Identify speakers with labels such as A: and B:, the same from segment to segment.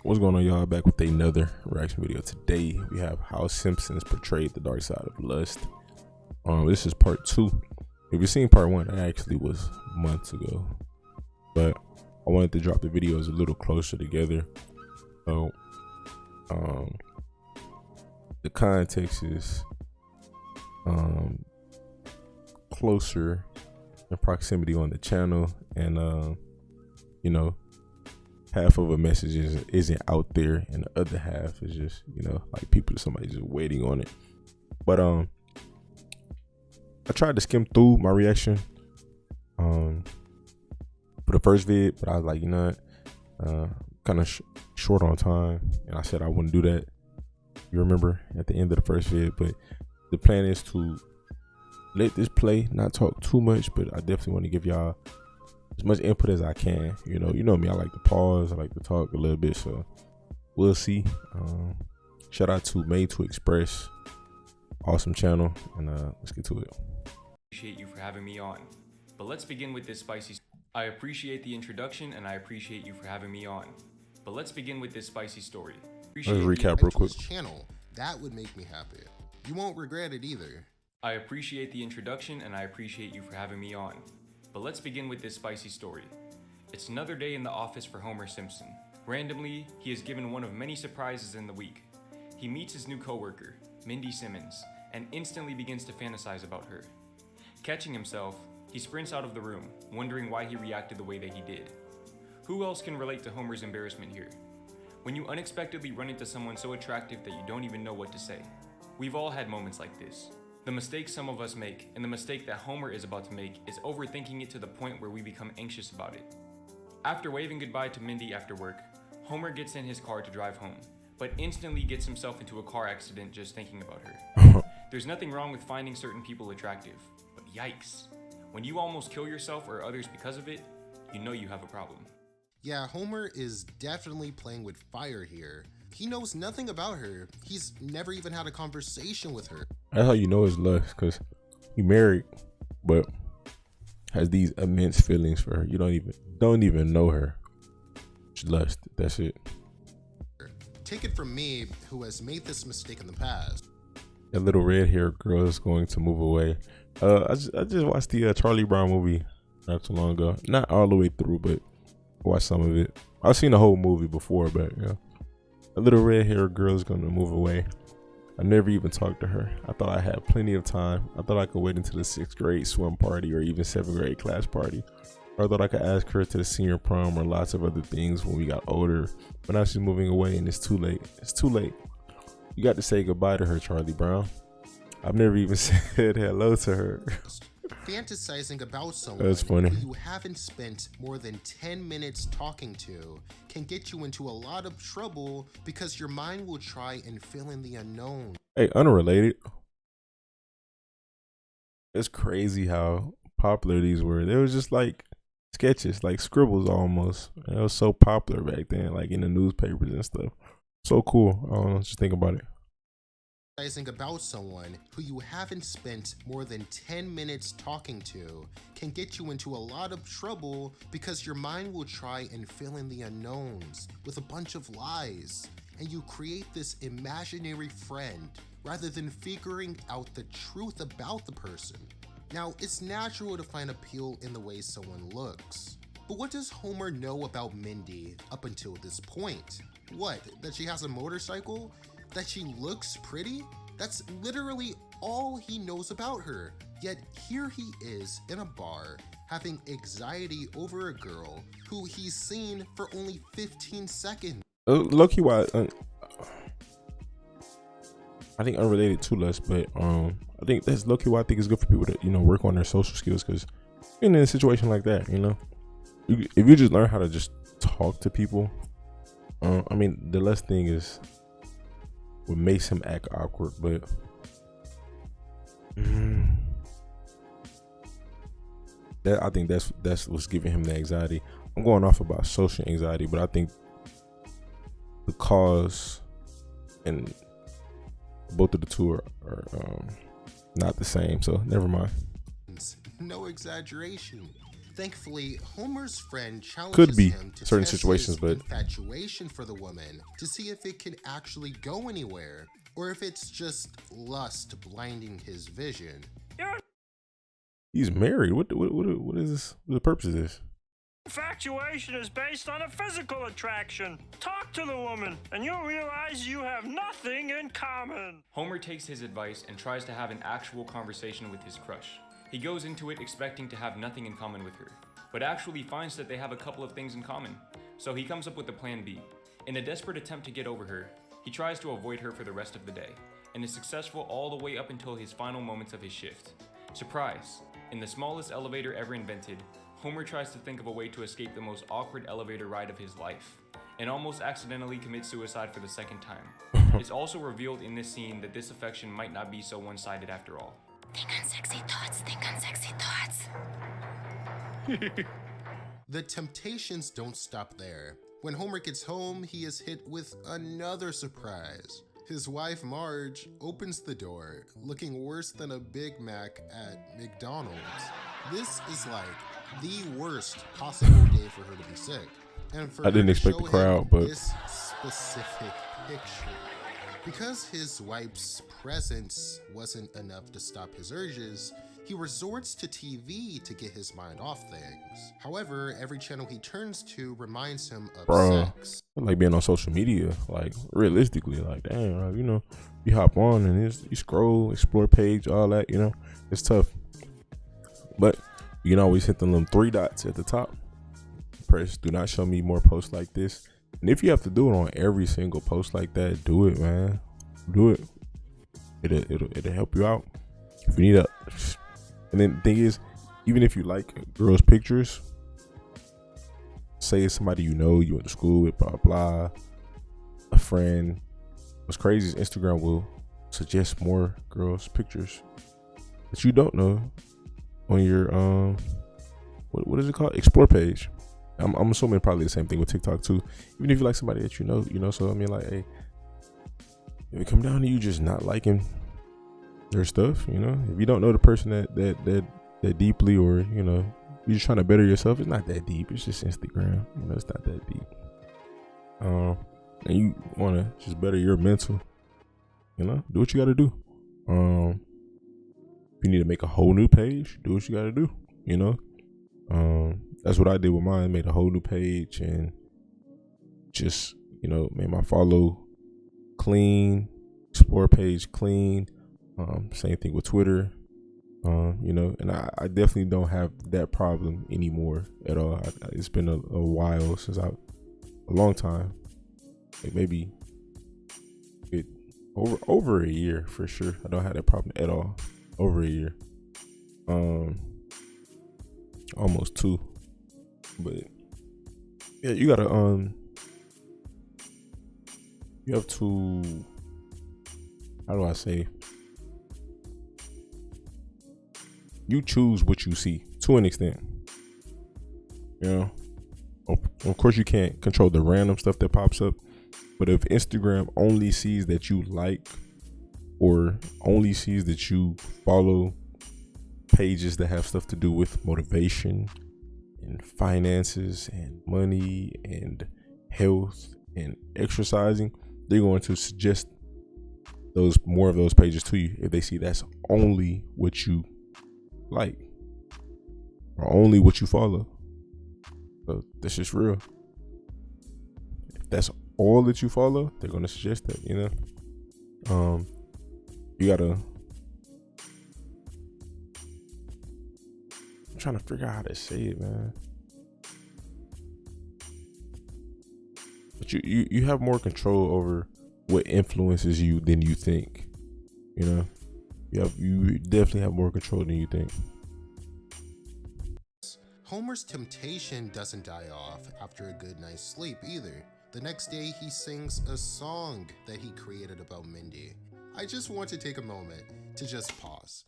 A: What's going on, y'all? Back with another reaction video. Today we have how Simpsons portrayed the dark side of lust. This is part 2. If you've seen part 1, it actually was months ago, but I wanted to drop the videos a little closer together. So the context is closer in proximity on the channel, and you know, half of a message isn't out there and the other half is just, you know, like somebody just waiting on it. But I tried to skim through my reaction for the first vid, but I was like, you know what, kind of short on time, and I said I wouldn't do that, you remember, at the end of the first vid. But the plan is to let this play, not talk too much, but I definitely want to give y'all as much input as I can. You know me, I like to pause, I like to talk a little bit, so we'll see. Shout out to Made to Express, awesome channel, and let's get to it.
B: Appreciate you for having me on, but let's begin with this spicy. I appreciate the introduction and I appreciate you for having me on, but let's begin with this spicy story.
A: Let's recap real quick.
C: Channel, that would make me happy. You won't regret it either.
B: I appreciate the introduction and I appreciate you for having me on, but let's begin with this spicy story. It's another day in the office for Homer Simpson. Randomly, he is given one of many surprises in the week. He meets his new coworker, Mindy Simmons, and instantly begins to fantasize about her. Catching himself, he sprints out of the room, wondering why he reacted the way that he did. Who else can relate to Homer's embarrassment here? When you unexpectedly run into someone so attractive that you don't even know what to say. We've all had moments like this. The mistake some of us make, and the mistake that Homer is about to make, is overthinking it to the point where we become anxious about it. After waving goodbye to Mindy after work, Homer gets in his car to drive home, but instantly gets himself into a car accident just thinking about her. There's nothing wrong with finding certain people attractive, but yikes. When you almost kill yourself or others because of it, you know you have a problem.
C: Yeah, Homer is definitely playing with fire here. He knows nothing about her. He's never even had a conversation with her.
A: That's how you know it's lust, because he married, but has these immense feelings for her. You don't even know her. It's lust. That's it.
C: Take it from me, who has made this mistake in the past.
A: That little red-haired girl is going to move away. I just watched the Charlie Brown movie not too long ago. Not all the way through, but I watched some of it. I've seen the whole movie before, but yeah. A little red-haired girl is going to move away. I never even talked to her. I thought I had plenty of time. I thought I could wait until the 6th grade swim party or even 7th grade class party. Or I thought I could ask her to the senior prom or lots of other things when we got older. But now she's moving away and it's too late. It's too late. You got to say goodbye to her, Charlie Brown. I've never even said hello to her.
C: Fantasizing about someone
A: That's funny.
C: who you haven't spent more than 10 minutes talking to can get you into a lot of trouble because your mind will try and fill in the unknown.
A: Hey, unrelated. It's crazy how popular these were. They was just like sketches, like scribbles almost. It was so popular back then, like in the newspapers and stuff. So cool. I don't know, just think about it.
C: Fantasizing about someone who you haven't spent more than 10 minutes talking to can get you into a lot of trouble because your mind will try and fill in the unknowns with a bunch of lies, and you create this imaginary friend rather than figuring out the truth about the person. Now, it's natural to find appeal in the way someone looks, but what does Homer know about Mindy up until this point? What, that she has a motorcycle? That she looks pretty? That's literally all he knows about her. Yet here he is in a bar having anxiety over a girl who he's seen for only 15 seconds.
A: Low-key, why? I think unrelated to lust, but I think that's low-key why I think it's good for people to, you know, work on their social skills, because in a situation like that, you know, if you just learn how to just talk to people, I mean, the less thing is what makes him act awkward, but that, I think that's what's giving him the anxiety. I'm going off about social anxiety, but I think the cause and both of the two are not the same, so never mind.
C: No exaggeration. Thankfully, Homer's friend
A: Could
C: challenges
A: be
C: him to
A: certain
C: test
A: situations,
C: his
A: but
C: infatuation for the woman to see if it can actually go anywhere, or if it's just lust blinding his vision.
A: he's married. What is this? What the purpose of this?
D: Infatuation is based on a physical attraction. Talk to the woman, and you'll realize you have nothing in common.
B: Homer takes his advice and tries to have an actual conversation with his crush. He goes into it expecting to have nothing in common with her, but actually finds that they have a couple of things in common. So he comes up with a plan B. In a desperate attempt to get over her, he tries to avoid her for the rest of the day, and is successful all the way up until his final moments of his shift. Surprise! In the smallest elevator ever invented, Homer tries to think of a way to escape the most awkward elevator ride of his life, and almost accidentally commits suicide for the second time. It's also revealed in this scene that this affection might not be so one-sided after all.
E: Think on sexy thoughts, think on sexy thoughts.
C: The temptations don't stop there. When Homer gets home, he is hit with another surprise. His wife, Marge, opens the door, looking worse than a Big Mac at McDonald's. This is like the worst possible day for her to be sick. And for
A: I didn't
C: her to
A: expect the
C: show
A: crowd,
C: him
A: but
C: this specific picture. Because his wife's presence wasn't enough to stop his urges, he resorts to TV to get his mind off things. However, every channel he turns to reminds him of
A: bro,
C: sex.
A: like being on social media, like realistically, like damn, like, you know, you hop on and you scroll, explore page, all that, you know, it's tough. But you can always hit the little 3 dots at the top. Press do not show me more posts like this. And if you have to do it on every single post like that, do it, man. Do it. It'll help you out. If you need a, and then the thing is, even if you like girls' pictures, say it's somebody you know, you went to school with, blah blah, a friend. What's crazy is Instagram will suggest more girls' pictures that you don't know on your what is it called? Explore page. I'm assuming probably the same thing with TikTok too. Even if you like somebody that you know. So I mean, like, hey, if it come down to you just not liking their stuff, you know, if you don't know the person that deeply, or you know, you're just trying to better yourself, it's not that deep. It's just Instagram, you know, it's not that deep. And you want to just better your mental, you know, do what you got to do. If you need to make a whole new page, do what you got to do, you know. That's what I did with mine. Made a whole new page and just, you know, made my follow clean, explore page clean. Same thing with Twitter. You know, and I definitely don't have that problem anymore at all. It's been a while since a long time, like maybe over a year for sure. I don't have that problem at all. Over a year, almost 2. But yeah, you gotta you have to, how do I say, you choose what you see to an extent, you know. Of course you can't control the random stuff that pops up, but if Instagram only sees that you like, or only sees that you follow pages that have stuff to do with motivation and finances and money and health and exercising, they're going to suggest more of those pages to you if they see that's only what you like or only what you follow. So that's just real. If that's all that you follow, they're going to suggest that, you know. You gotta, I'm trying to figure out how to say it, man. But you have more control over what influences you than you think. You know, you definitely have more control than you think.
C: Homer's temptation doesn't die off after a good night's sleep either. The next day, he sings a song that he created about Mindy. I just want to take a moment to just pause.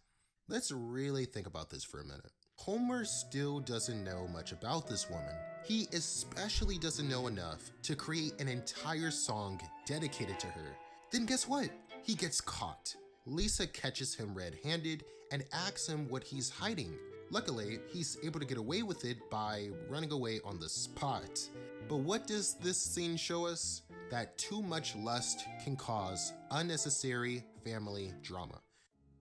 C: Let's really think about this for a minute. Homer still doesn't know much about this woman. He especially doesn't know enough to create an entire song dedicated to her. Then guess what? He gets caught. Lisa catches him red-handed and asks him what he's hiding. Luckily, he's able to get away with it by running away on the spot. But what does this scene show us? That too much lust can cause unnecessary family drama.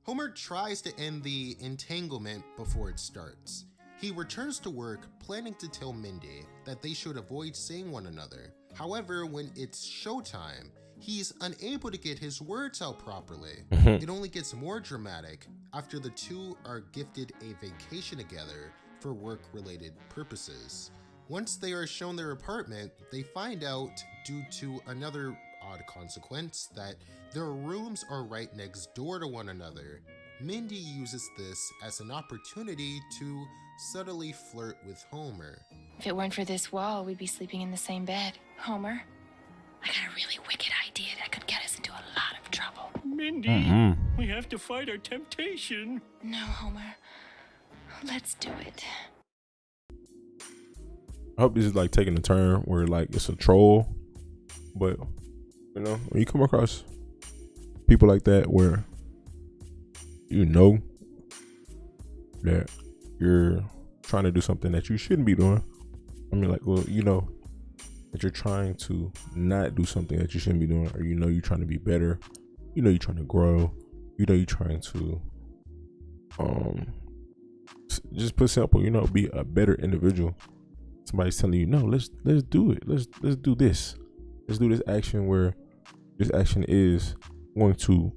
C: Homer tries to end the entanglement before it starts. He returns to work planning to tell Mindy that they should avoid seeing one another. However, when it's showtime, he's unable to get his words out properly. It only gets more dramatic after the two are gifted a vacation together for work-related purposes. Once they are shown their apartment, they find out, due to another odd consequence, that their rooms are right next door to one another. Mindy uses this as an opportunity to subtly flirt with Homer.
E: If it weren't for this wall, we'd be sleeping in the same bed. Homer, I got a really wicked idea that could get us into a lot of trouble.
D: Mindy, we have to fight our temptation.
E: No, Homer. Let's do it.
A: I hope this is like taking a turn where like it's a troll, but you know, when you come across people like that where you know that you're trying to do something that you shouldn't be doing. I mean, like, well, you know that you're trying to not do something that you shouldn't be doing, or you know you're trying to be better, you know you're trying to grow, you know you're trying to just put simple, you know, be a better individual. Somebody's telling you, no, let's do it. Let's do this. Let's do this action where this action is going to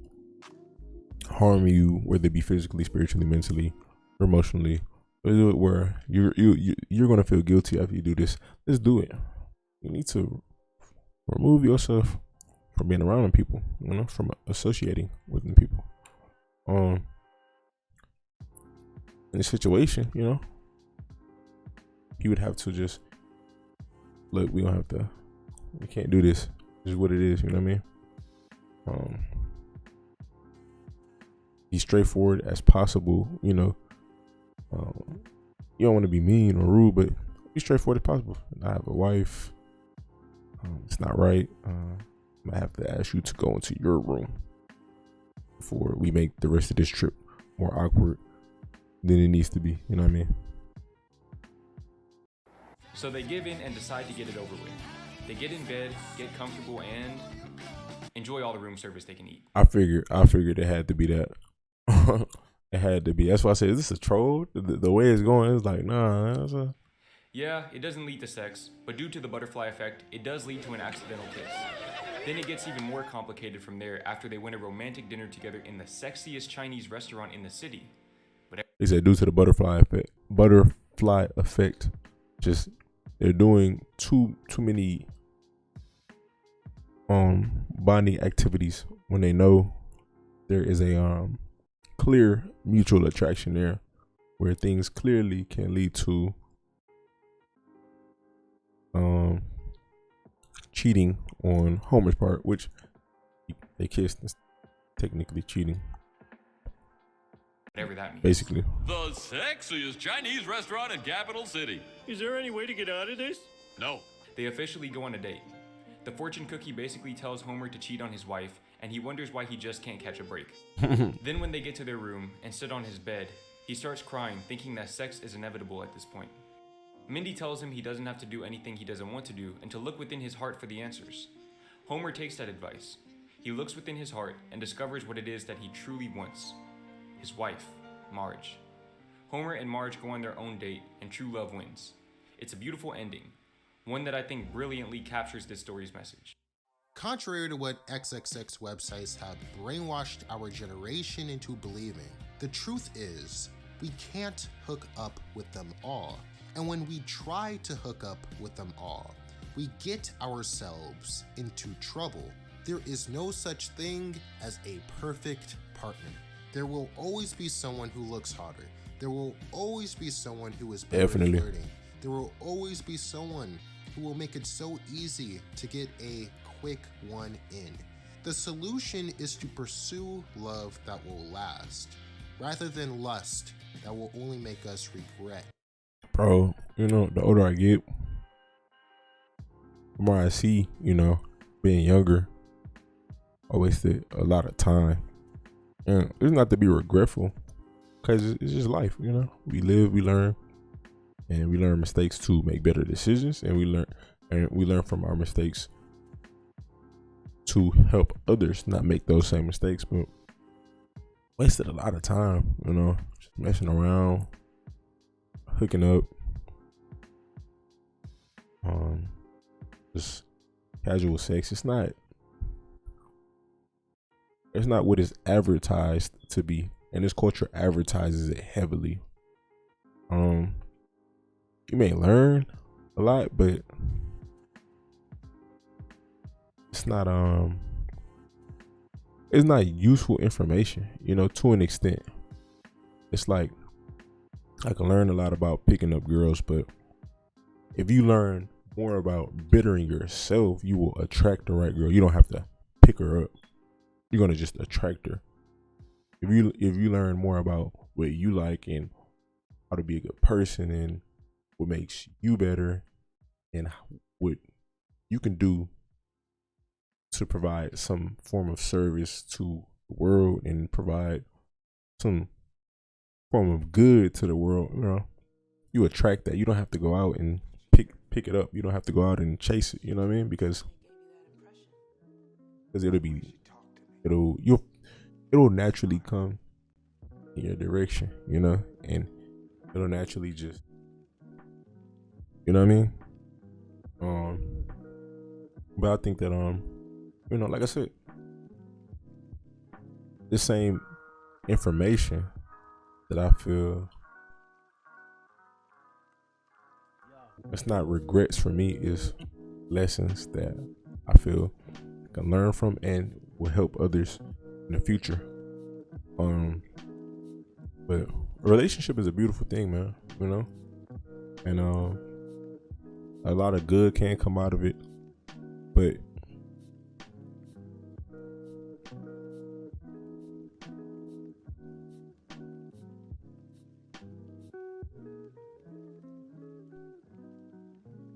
A: harm you, whether it be physically, spiritually, mentally, or emotionally. Let's do it where you're gonna feel guilty after you do this. Let's do it. You need to remove yourself from being around people, you know, from associating with them people. In this situation, you know, you would have to just look. We can't do this. This is what it is. You know what I mean? Be straightforward as possible. You know, you don't want to be mean or rude, but be straightforward as possible. I have a wife. It's not right. I might have to ask you to go into your room before we make the rest of this trip more awkward than it needs to be. You know what I mean?
B: So they give in and decide to get it over with. They get in bed, get comfortable, and enjoy all the room service they can eat.
A: I figured it had to be that. It had to be. That's why I said, is this a troll? The way it's going, it's like, nah.
B: Yeah, it doesn't lead to sex, but due to the butterfly effect, it does lead to an accidental kiss. Then it gets even more complicated from there after they win a romantic dinner together in the sexiest Chinese restaurant in the city. But
A: they said due to the butterfly effect, just they're doing too many bonding activities when they know there is a clear mutual attraction there, where things clearly can lead to cheating on Homer's part, which they kissed. Is technically cheating.
B: Whatever that means.
A: Basically.
F: The sexiest Chinese restaurant in Capital City.
D: Is there any way to get out of this?
F: No.
B: They officially go on a date. The fortune cookie basically tells Homer to cheat on his wife, and he wonders why he just can't catch a break. Then when they get to their room and sit on his bed, he starts crying, thinking that sex is inevitable at this point. Mindy tells him he doesn't have to do anything he doesn't want to do and to look within his heart for the answers. Homer takes that advice. He looks within his heart and discovers what it is that he truly wants. His wife, Marge. Homer and Marge go on their own date, and true love wins. It's a beautiful ending, one that I think brilliantly captures this story's message.
C: Contrary to what XXX websites have brainwashed our generation into believing, the truth is, we can't hook up with them all. And when we try to hook up with them all, we get ourselves into trouble. There is no such thing as a perfect partner. There will always be someone who looks hotter. There will always be someone who is better at flirting. There will always be someone who will make it so easy to get a quick one in. The solution is to pursue love that will last, rather than lust that will only make us regret.
A: Bro, you know, the older I get, the more I see, you know, being younger, I wasted a lot of time. And it's not to be regretful, because it's just life, you know. We live, we learn, and we learn mistakes to make better decisions, and we learn from our mistakes to help others not make those same mistakes. But wasted a lot of time, you know, just messing around, hooking up, just casual sex. It's not what it's advertised to be, and this culture advertises it heavily. You may learn a lot, but it's not useful information, you know, to an extent. It's like I can learn a lot about picking up girls, but if you learn more about bettering yourself, you will attract the right girl. You don't have to pick her up. You're gonna just attract her. If you learn more about what you like and how to be a good person and what makes you better and what you can do to provide some form of service to the world and provide some form of good to the world, you know, you attract that. You don't have to go out and pick it up. You don't have to go out and chase it, you know what I mean? Because it'll naturally come in your direction, you know, and it'll naturally just, you know what I mean? But I think that you know, like I said, the same information that I feel, it's not regrets for me, is lessons that I feel I can learn from and will help others in the future. But a relationship is a beautiful thing, man, you know, and a lot of good can come out of it, but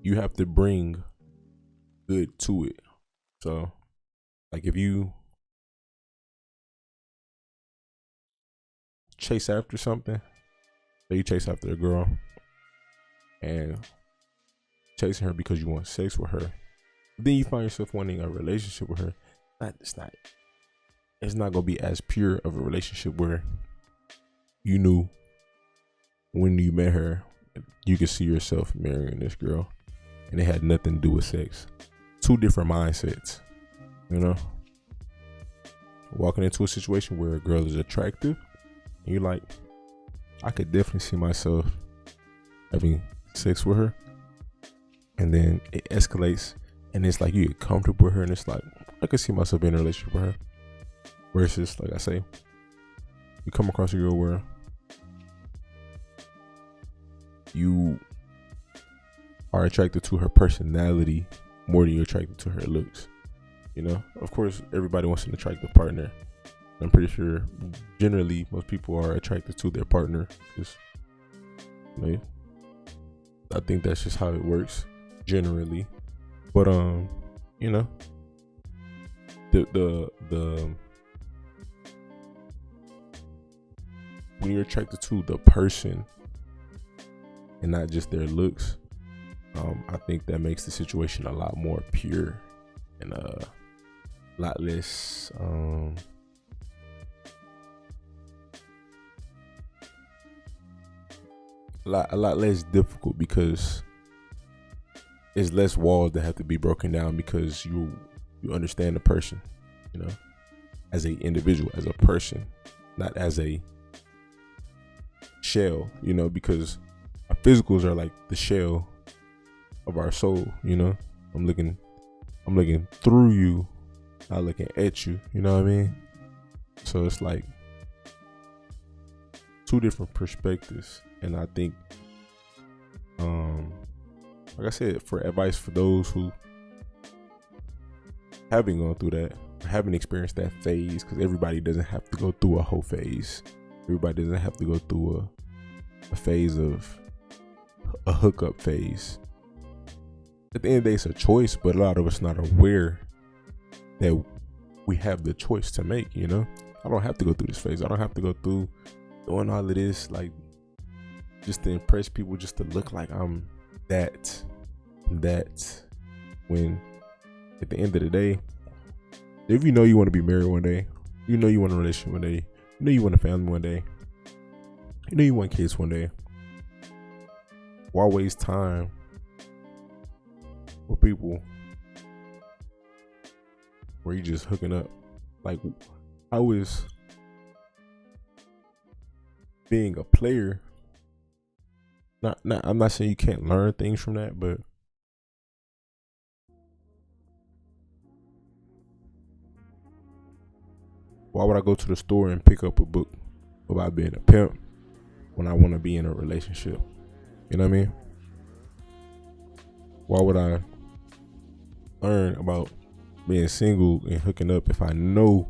A: you have to bring good to it. So, like, if you chase after something, say you chase after a girl and chasing her because you want sex with her, then you find yourself wanting a relationship with her. It's not gonna be as pure of a relationship where you knew when you met her you could see yourself marrying this girl, and it had nothing to do with sex. Two different mindsets, you know. Walking into a situation where a girl is attractive, and you're like, I could definitely see myself having sex with her, and then it escalates, and it's like you get comfortable with her, and it's like, I could see myself being in a relationship with her. Versus, like I say, you come across a girl where you are attracted to her personality more than you're attracted to her looks. You know, of course, everybody wants an attractive partner. I'm pretty sure generally most people are attracted to their partner because, you know, I think that's just how it works generally. But you know, the when you're attracted to the person and not just their looks, I think that makes the situation a lot more pure and a lot less a lot less difficult, because there's less walls that have to be broken down, because you understand the person, you know, as a individual, as a person, not as a shell, you know, because our physicals are like the shell of our soul, you know. I'm looking through you, not looking at you, you know what I mean? So it's like two different perspectives. And I think like I said, for advice for those who haven't gone through that, haven't experienced that phase, because everybody doesn't have to go through a whole phase. Everybody doesn't have to go through a phase of a hookup phase. At the end of the day, it's a choice, but a lot of us not aware that we have the choice to make, you know? I don't have to go through this phase. I don't have to go through doing all of this, like, just to impress people, just to look like I'm that, when at the end of the day, if you know you want to be married one day, you know you want a relationship one day, you know you want a family one day, you know you want kids one day, why waste time with people where you just hooking up? Like, I was being a player. I'm not saying you can't learn things from that, but why would I go to the store and pick up a book about being a pimp when I want to be in a relationship? You know what I mean? Why would I learn about being single and hooking up if I know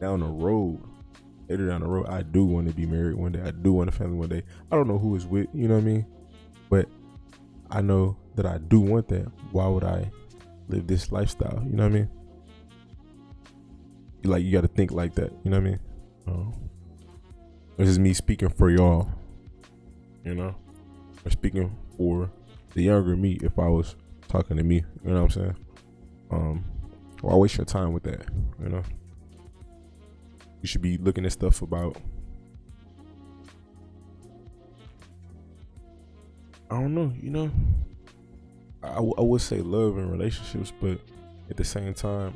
A: later down the road, I do want to be married one day. I do want a family one day. I don't know who it's with, you know what I mean? But I know that I do want that. Why would I live this lifestyle? You know what I mean? Like, you got to think like that. You know what I mean? This is me speaking for y'all, you know? Or speaking for the younger me if I was talking to me. You know what I'm saying? Why waste your time with that, you know? You should be looking at stuff about, I don't know, you know, I would say love and relationships, but at the same time,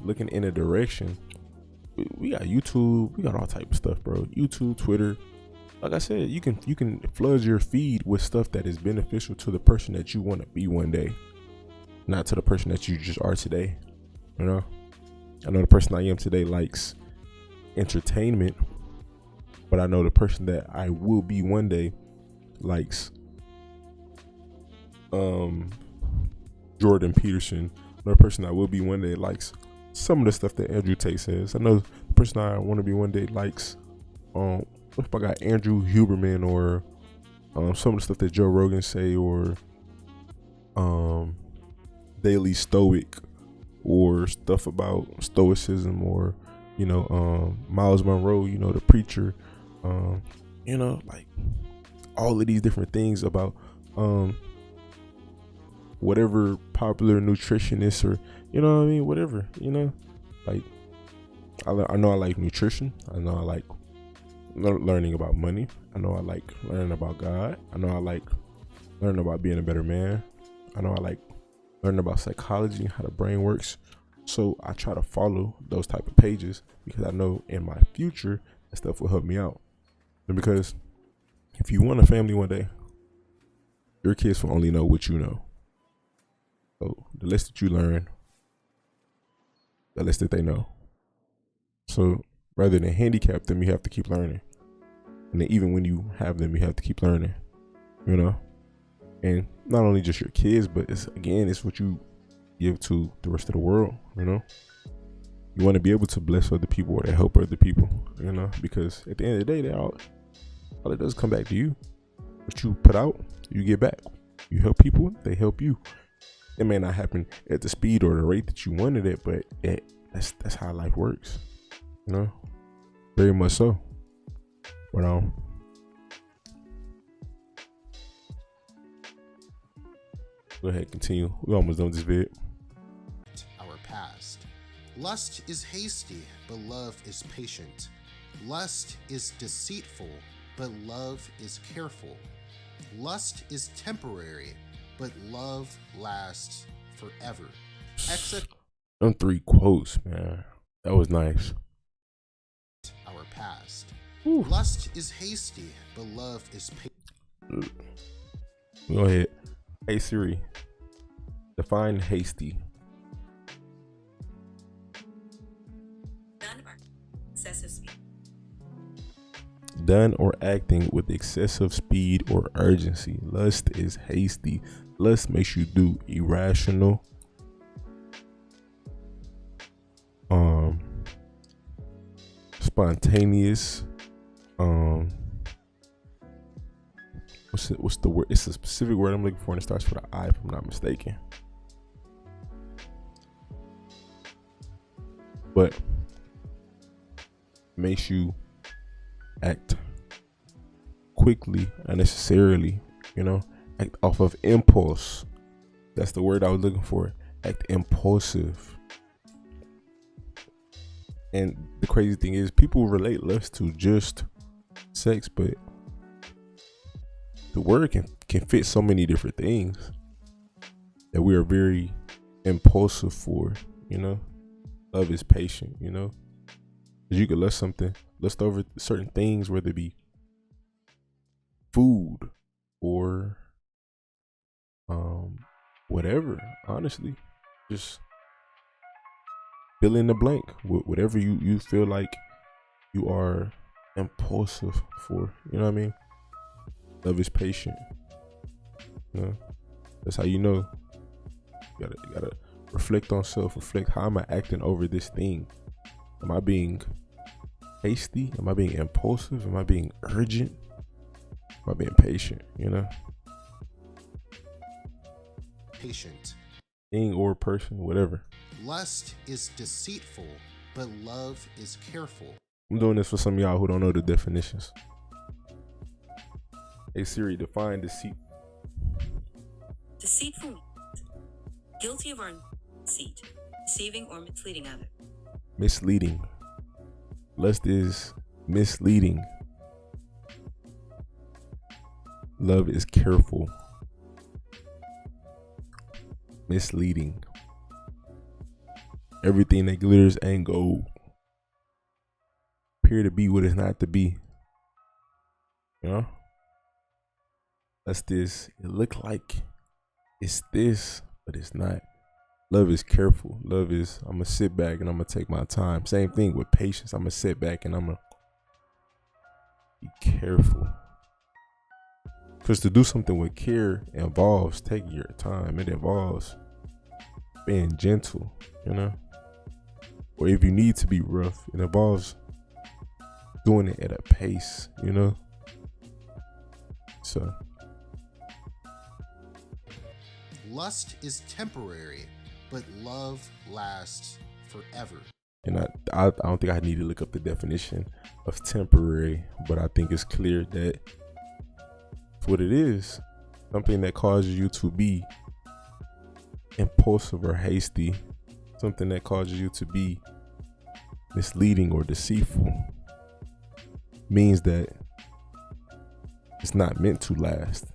A: looking in a direction, we got YouTube, we got all type of stuff, bro. YouTube, Twitter. Like I said, you can flood your feed with stuff that is beneficial to the person that you want to be one day, not to the person that you just are today. You know, I know the person I am today likes entertainment, but I know the person that I will be one day likes Jordan Peterson. Another person I will be one day likes some of the stuff that Andrew Tate says. I know the person I want to be one day likes if I got Andrew Huberman, or some of the stuff that Joe Rogan say, or Daily Stoic, or stuff about stoicism, or you know, Miles Monroe, you know, the preacher, you know, like all of these different things about whatever popular nutritionist, or you know what I mean, whatever, you know, like I know I like nutrition. I know I like learning about money. I know I like learning about God. I know I like learning about being a better man. I know I like learning about psychology, how the brain works. So I try to follow those type of pages because I know in my future that stuff will help me out. And because if you want a family one day, your kids will only know what you know. So the less that you learn, the less that they know. So rather than handicap them, you have to keep learning. And then even when you have them, you have to keep learning, you know? And not only just your kids, but it's what you give to the rest of the world, you know? You want to be able to bless other people or to help other people, you know? Because at the end of the day, all it does come back to you. What you put out, you get back. You help people, they help you. It may not happen at the speed or the rate that you wanted it, but that's how life works, you know? Very much so. But go ahead, continue. We almost done with this vid.
C: Our past. Lust is hasty, but love is patient. Lust is deceitful, but love is careful. Lust is temporary, but love lasts forever.
A: Them 3 quotes, man. That was nice.
C: Our past.
A: Ooh.
C: Lust is hasty, but love is patient.
A: Go ahead. Hey Siri, define hasty. Done or acting with excessive speed or urgency. Lust is hasty. Lust makes you do irrational, spontaneous, what's the word? It's a specific word I'm looking for, and it starts with an I, if I'm not mistaken. But makes you act quickly, unnecessarily, you know, act off of impulse. That's the word I was looking for. Act impulsive. And the crazy thing is, people relate lust to just sex, but the word can fit so many different things that we are very impulsive for, you know. Love is patient, you know. Because you could lust over certain things, whether it be food or whatever. Honestly, just fill in the blank with whatever you feel like you are impulsive for. You know what I mean? Love is patient. You know, that's how you know. You gotta reflect on self. Reflect, how am I acting over this thing? Am I being hasty? Am I being impulsive? Am I being urgent? Am I being patient? You know,
C: Patient.
A: thing or person, whatever.
C: Lust is deceitful, but love is careful.
A: I'm doing this for some of y'all who don't know the definitions. Hey Siri, define deceit.
G: Deceitful means guilty of or deceit, deceiving or misleading others.
A: Misleading. Lust is misleading. Love is careful. Misleading. Everything that glitters ain't gold. Appear to be what is not to be. You know? That's this. It look like it's this, but it's not. Love is careful. Love is, I'm gonna sit back and I'm gonna take my time. Same thing with patience. I'm gonna sit back and I'm gonna be careful. Because to do something with care involves taking your time. It involves being gentle, you know? Or if you need to be rough, it involves doing it at a pace, you know? So.
C: Lust is temporary, but love lasts forever.
A: And I don't think I need to look up the definition of temporary, but I think it's clear that it's what it is. Something that causes you to be impulsive or hasty. Something that causes you to be misleading or deceitful. Means that it's not meant to last.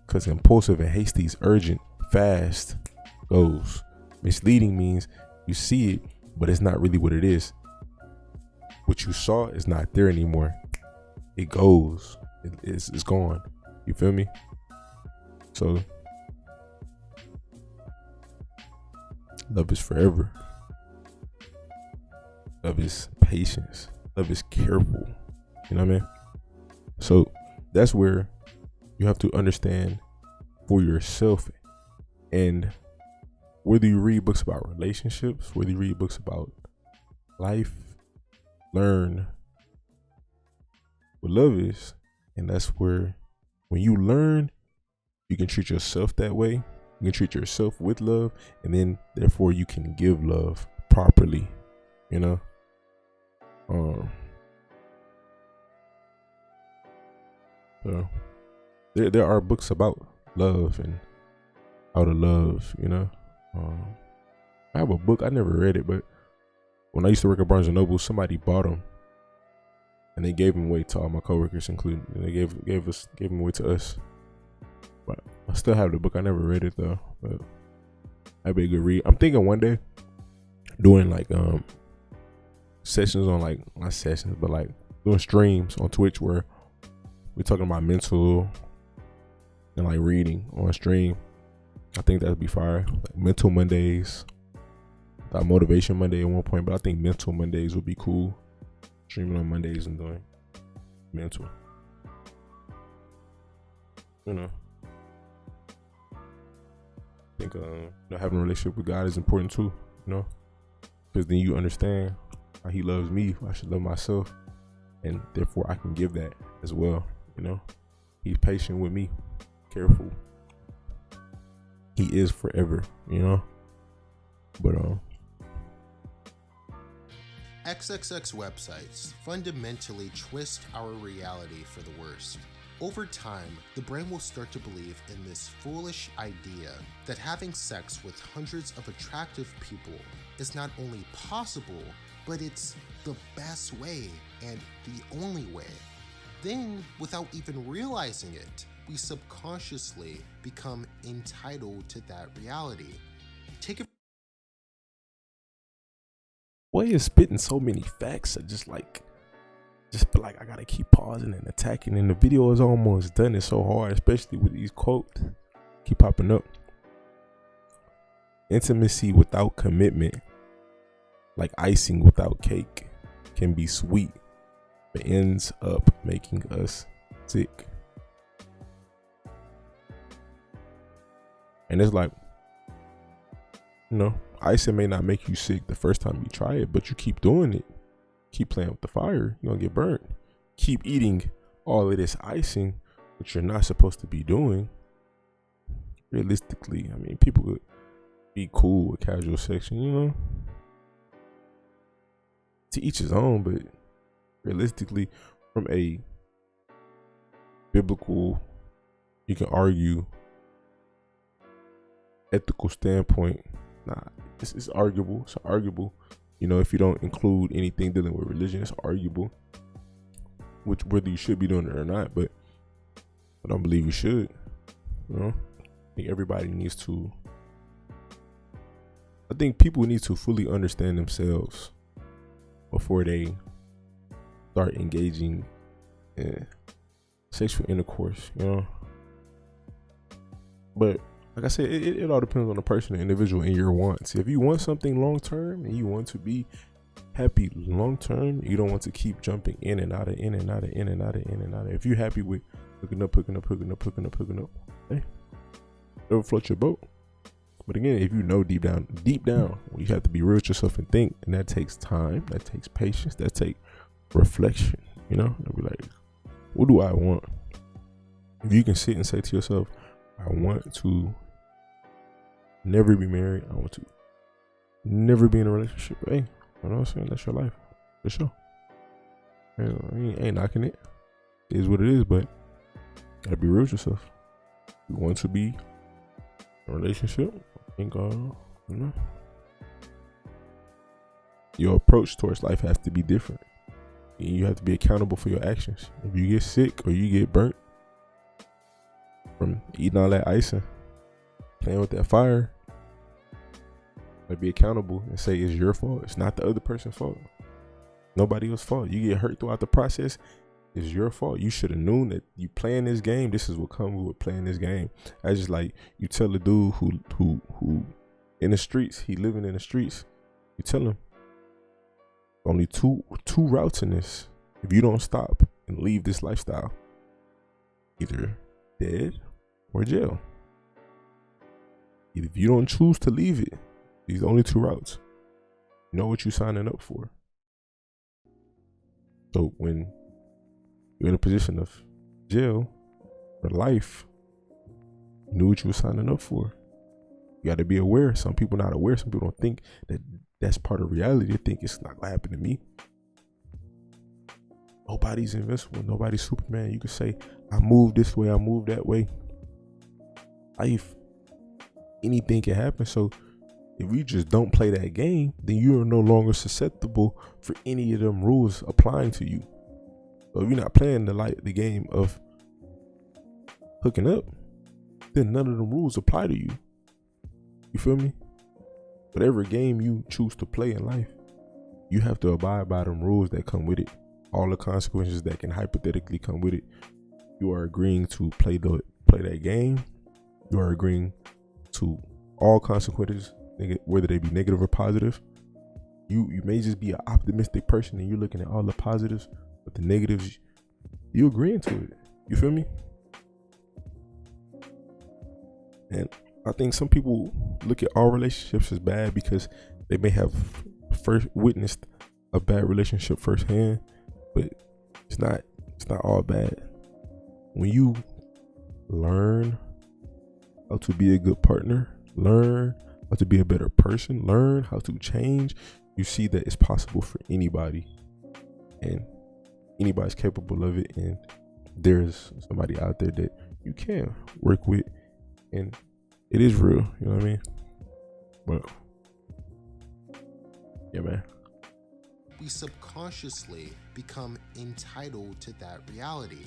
A: Because impulsive and hasty is urgent, fast, goes. Misleading means you see it, but it's not really what it is. What you saw is not there anymore. It goes. It's gone. You feel me? So, love is forever. Love is patience. Love is careful. You know what I mean? So, that's where you have to understand for yourself. And whether you read books about relationships, whether you read books about life, learn what love is. And that's where, when you learn, you can treat yourself that way. You can treat yourself with love, and then therefore you can give love properly, you know? So there are books about love and how to love, you know? I have a book, I never read it, but when I used to work at Barnes & Noble, somebody bought them and they gave them away to all my coworkers, including, and they gave them away to us. But I still have the book. I never read it though, but that'd be a good read. I'm thinking one day doing like sessions on, like, not sessions, but like doing streams on Twitch where we're talking about mental and like reading on stream. I think that'd be fire. Like mental Mondays. I thought motivation Monday at one point, but I think mental Mondays would be cool. Streaming on Mondays and doing mental. You know. I think having a relationship with God is important too, you know, because then you understand how He loves me. I should love myself, and therefore I can give that as well. You know, He's patient with me, careful. He is forever, you know. But
C: XXX websites fundamentally twist our reality for the worst. Over time, the brain will start to believe in this foolish idea that having sex with hundreds of attractive people is not only possible, but it's the best way and the only way. Then, without even realizing it, we subconsciously become entitled to that reality. Take it.
A: Boy is spitting so many facts. I just feel like I gotta keep pausing and attacking. And the video is almost done. It's so hard, especially with these quotes keep popping up. Intimacy without commitment, like icing without cake, can be sweet, but ends up making us sick. And it's like, icing may not make you sick the first time you try it, but you keep doing it. Keep playing with the fire, you're gonna get burnt. Keep eating all of this icing, which you're not supposed to be doing. Realistically, I mean, people could be cool with casual sex, to each his own, but realistically, from a biblical, you can argue, ethical standpoint, it's arguable. It's arguable. If you don't include anything dealing with religion, it's arguable whether you should be doing it or not. But I don't believe you should. I think everybody needs to. I think people need to fully understand themselves before they start engaging in sexual intercourse. But like I said, it all depends on the person, the individual, and your wants. If you want something long term and you want to be happy long term, you don't want to keep jumping in and out of, in and out of, in and out of, in and out of. If you're happy with hooking up, hey, it'll float your boat. But again, if you know deep down, you have to be real with yourself and think, and that takes time, that takes patience, that takes reflection. It'll be like, what do I want? If you can sit and say to yourself, I want to never be married, I want to never be in a relationship, hey, you know what I'm saying? That's your life, for sure. Ain't knocking it. It is what it is, but gotta be real with yourself. You want to be in a relationship, I think, your approach towards life has to be different. And you have to be accountable for your actions. If you get sick or you get burnt from eating all that icing, playing with that fire, be accountable and say it's your fault. It's not the other person's fault. Nobody else's fault. You get hurt throughout the process, it's your fault. You should have known that you playing this game. This is what comes with playing this game. That's just like you tell a dude who in the streets, he living in the streets. You tell him only two routes in this. If you don't stop and leave this lifestyle, either dead or jail. If you don't choose to leave it, these are the only two routes. You know what you're signing up for. So when you're in a position of jail or life, you knew what you were signing up for. You got to be aware. Some people not aware. Some people don't think that that's part of reality. They think it's not gonna happen to me. Nobody's invincible. Nobody's Superman. You can say, I move this way, I move that way. Life, anything can happen. So if you just don't play that game, then you are no longer susceptible for any of them rules applying to you. So if you're not playing the game of hooking up, then none of the rules apply to you. You feel me? Whatever game you choose to play in life, you have to abide by them rules that come with it. All the consequences that can hypothetically come with it. You are agreeing to play that game. You are agreeing to all consequences, whether they be negative or positive. You may just be an optimistic person and you're looking at all the positives, but the negatives, you agreeing to it. You feel me? And I think some people look at all relationships as bad because they may have first witnessed a bad relationship firsthand, but it's not all bad. When you learn how to be a good partner, learn how to be a better person, learn how to change, you see that it's possible for anybody, and anybody's capable of it, and there's somebody out there that you can work with, and it is real. You know what I mean? But yeah, man.
C: We subconsciously become entitled to that reality.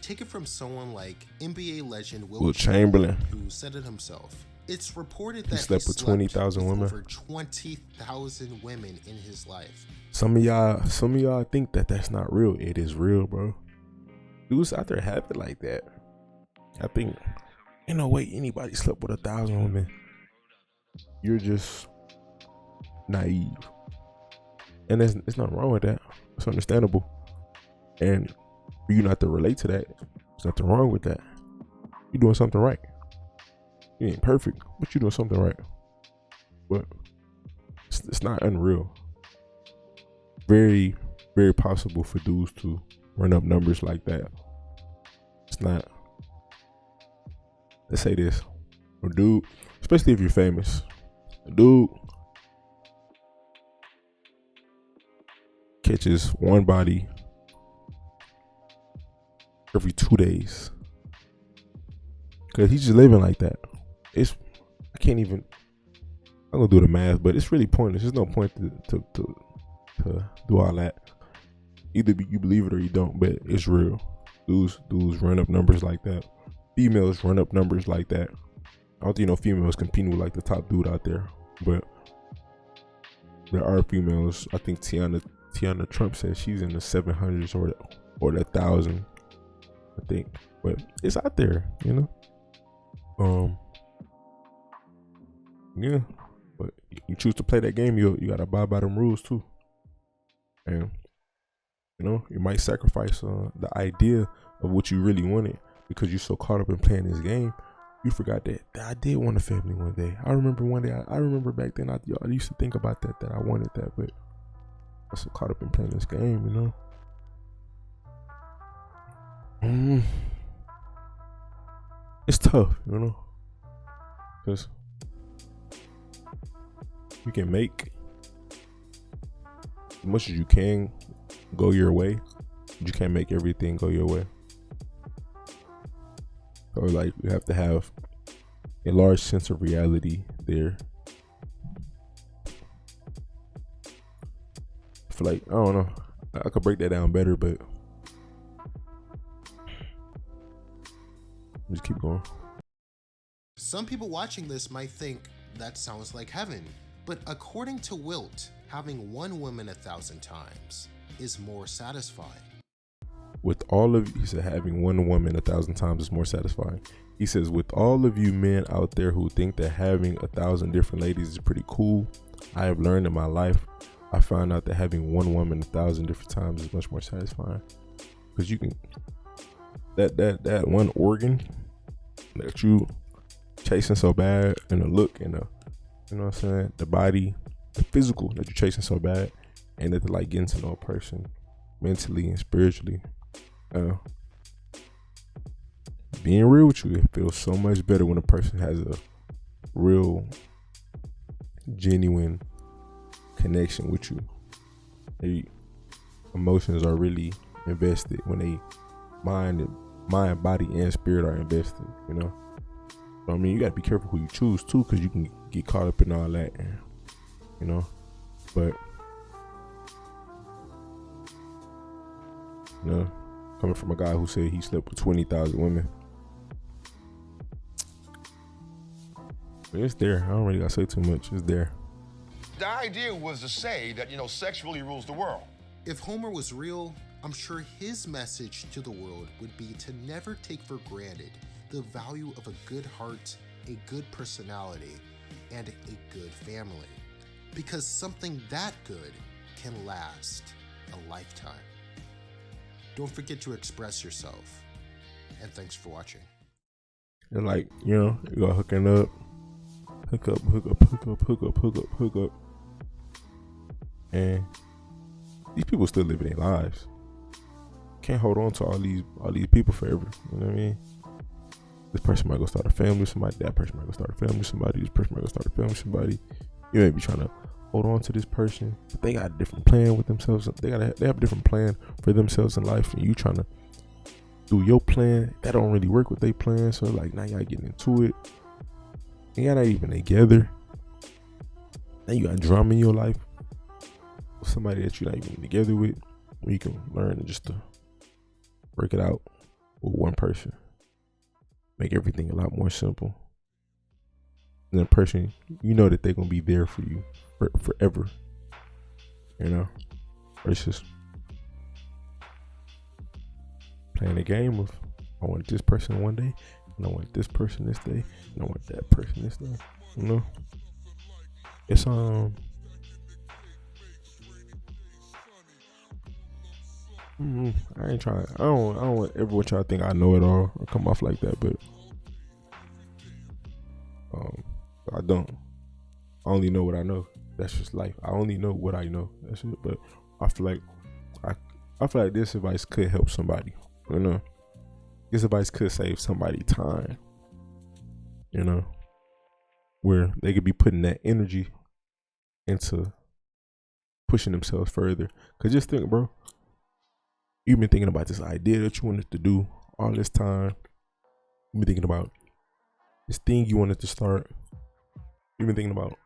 C: Take it from someone like NBA legend Will
A: Chamberlain,
C: who said it himself. It's reported
A: he
C: that
A: slept with 20,000 women.
C: over 20,000 women in his life.
A: Some of y'all think that that's not real. It is real, bro. Dudes out there have it like that. I think ain't no way anybody slept with 1,000 women. You're just naive, and there's nothing wrong with that. It's understandable, and for you not to relate to that, there's nothing wrong with that. You're doing something right. You ain't perfect, but you're doing something right. But it's not unreal. Very, very possible for dudes to run up numbers like that. It's not. Let's say this. A dude, especially if you're famous, a dude catches one body every 2 days. Cause he's just living like that. I'm gonna do the math, but it's really pointless. There's no point to do all that. Either you believe it or you don't, but it's real. Dudes run up numbers like that. Females run up numbers like that. I don't think females competing with like the top dude out there, but there are females. I think Tiana Trump says she's in the 700s or the 1,000. I think, but it's out there, you know. Yeah, but you choose to play that game, you gotta abide by them rules too. And you might sacrifice the idea of what you really wanted because you're so caught up in playing this game. You forgot that I did want a family one day. I remember one day. I remember back then. I used to think about that I wanted that, but I was so caught up in playing this game, you know. It's tough, you know, because you can make as much as you can go your way, but you can't make everything go your way. So like you have to have a large sense of reality there. I feel like, I don't know, I could break that down better, but just keep going.
C: Some people watching this might think that sounds like heaven, but according to Wilt, having one woman 1,000 times is more satisfying.
A: With all of you, he said having one woman 1,000 times is more satisfying. He says, with all of you men out there who think that having 1,000 different ladies is pretty cool, I have learned in my life, I found out that having one woman 1,000 different times is much more satisfying. Because you can, that one organ that you chasing so bad, and the look, and the, you know what I'm saying, the body, the physical that you're chasing so bad, and that like getting to know a person mentally and spiritually. Being real with you, it feels so much better when a person has a real, genuine connection with you. Their emotions are really invested when they mind, body, and spirit are invested, you know. So, I mean, you gotta be careful who you choose too, because you can get caught up in all that, and, you know. But you know, coming from a guy who said he slept with 20,000 women, but it's there. I don't really gotta say too much. It's there.
H: The idea was to say that, sex really rules the world.
C: If Homer was real, I'm sure his message to the world would be to never take for granted the value of a good heart, a good personality, and a good family. Because something that good can last a lifetime. Don't forget to express yourself. And thanks for watching.
A: And like, you go hooking up, hook up. And these people still living their lives. Can't hold on to all these people forever. You know what I mean? This person might go start a family with somebody. That person might go start a family with somebody. This person might go start a family with somebody. You may be trying to hold on to this person, but they got a different plan with themselves. They have a different plan for themselves in life, and you trying to do your plan. That don't really work with their plan. So like now y'all getting into it. And y'all not even together. Now you got drama in your life with somebody that you're not even together with, where you can learn just to work it out with one person. Make everything a lot more simple. And the person, you know that they're gonna be there for you forever. You know? Versus playing a game of I want this person one day, and I want this person this day, and I want that person this day. You know? It's I ain't trying. I don't want everyone trying to think I know it all or come off like that, but I don't. I only know what I know. That's just life. I only know what I know. That's it. But I feel like I feel like this advice could help somebody. You know, this advice could save somebody time. You know, where they could be putting that energy into pushing themselves further. Cause just think, bro. You've been thinking about this idea that you wanted to do all this time. You've been thinking about this thing you wanted to start. You've been thinking about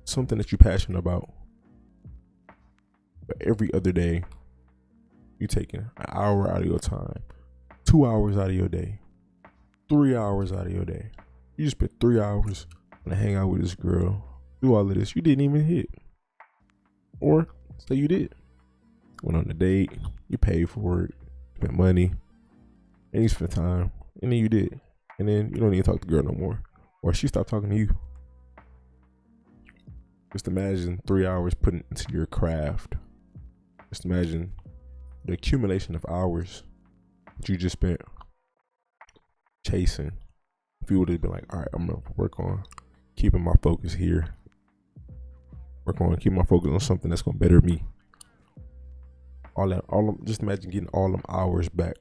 A: something that you're passionate about. But every other day, you're taking an hour out of your time, 2 hours out of your day, 3 hours out of your day. You just spent 3 hours to hang out with this girl, do all of this. You didn't even hit. Or say you did. Went on a date, you paid for it, spent money, and you spent time, and then you did. And then you don't even talk to the girl no more. Or she stopped talking to you. Just imagine 3 hours put into your craft. Just imagine the accumulation of hours that you just spent chasing. If you would have been like, all right, I'm going to work on keeping my focus here. Work on keeping my focus on something that's going to better me. Just imagine getting all them hours back.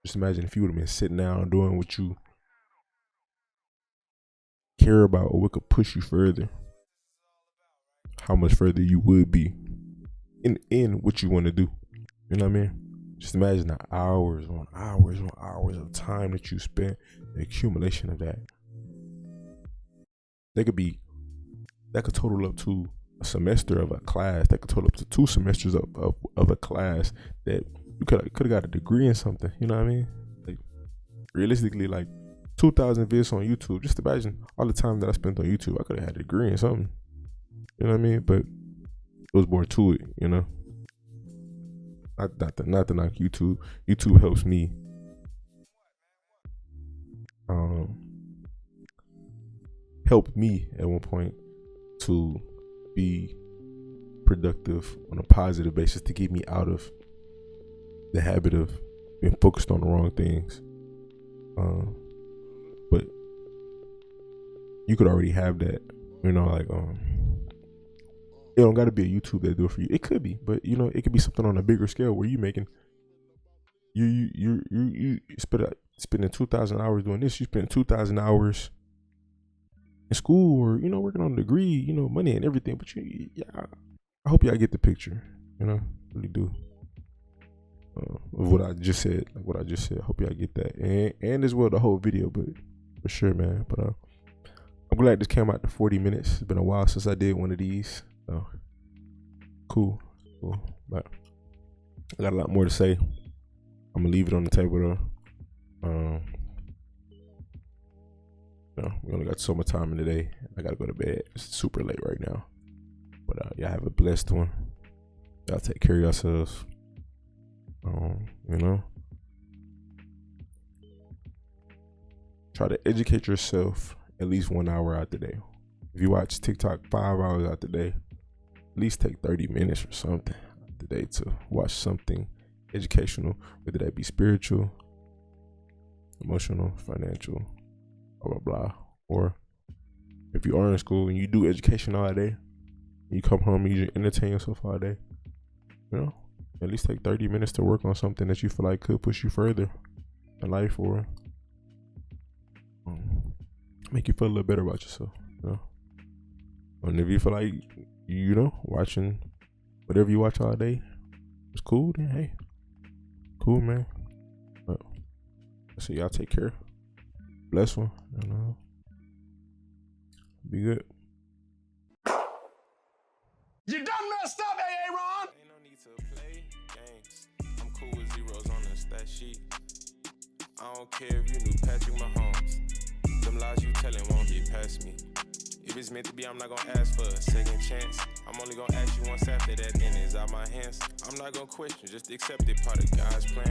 A: Just imagine if you would have been sitting down doing what you care about or what could push you further. How much further you would be in what you want to do. You know what I mean? Just imagine the hours on hours on hours of time that you spent, the accumulation of that. That could total up to a semester of a class. That could total up to 2 semesters of a class that you could have got a degree in something. You know what I mean? Like realistically, like 2,000 vids on YouTube. Just imagine all the time that I spent on YouTube. I could have had a degree in something. You know what I mean? But it was more to it. You know. Not to knock YouTube. YouTube helps me. Helped me at one point to be productive on a positive basis, to get me out of the habit of being focused on the wrong things. But you could already have that, you know, like it don't got to be a YouTube that do it for you. It could be, but you know, it could be something on a bigger scale where you making you spending 2,000 hours doing this. You spend 2,000 hours in school, or you know, working on a degree, you know, money and everything. But I hope y'all get the picture. You know, really do. Of what I just said, I hope y'all get that, and as well the whole video, but for sure, man. But I'm glad this came out to 40 minutes. It's been a while since I did one of these. Cool. But I got a lot more to say. I'm gonna leave it on the table though. We only got so much time in the day. I gotta go to bed. It's super late right now. But y'all have a blessed one. Y'all take care of yourselves. You know, try to educate yourself at least 1 hour out the day. If you watch TikTok 5 hours out the day, at least take 30 minutes or something out the day to watch something educational, whether that be spiritual, emotional, financial, blah, blah, blah. Or if you are in school and you do education all day, you come home and you just entertain yourself all day, you know, at least take 30 minutes to work on something that you feel like could push you further in life, or make you feel a little better about yourself, you know. And if you feel like, you know, watching whatever you watch all day, it's cool, then hey, cool, man. But so y'all take care. Bless one. And be good.
H: You done messed up, Aaron.
I: Ain't no need to play games. I'm cool with zeros on the stat sheet. I don't care if you knew Patrick Mahomes. Them lies you telling won't get past me. If it's meant to be, I'm not gonna ask for a second chance. I'm only gonna ask you once after that, then it's out my hands. I'm not gonna question, just accept it, part of God's plan.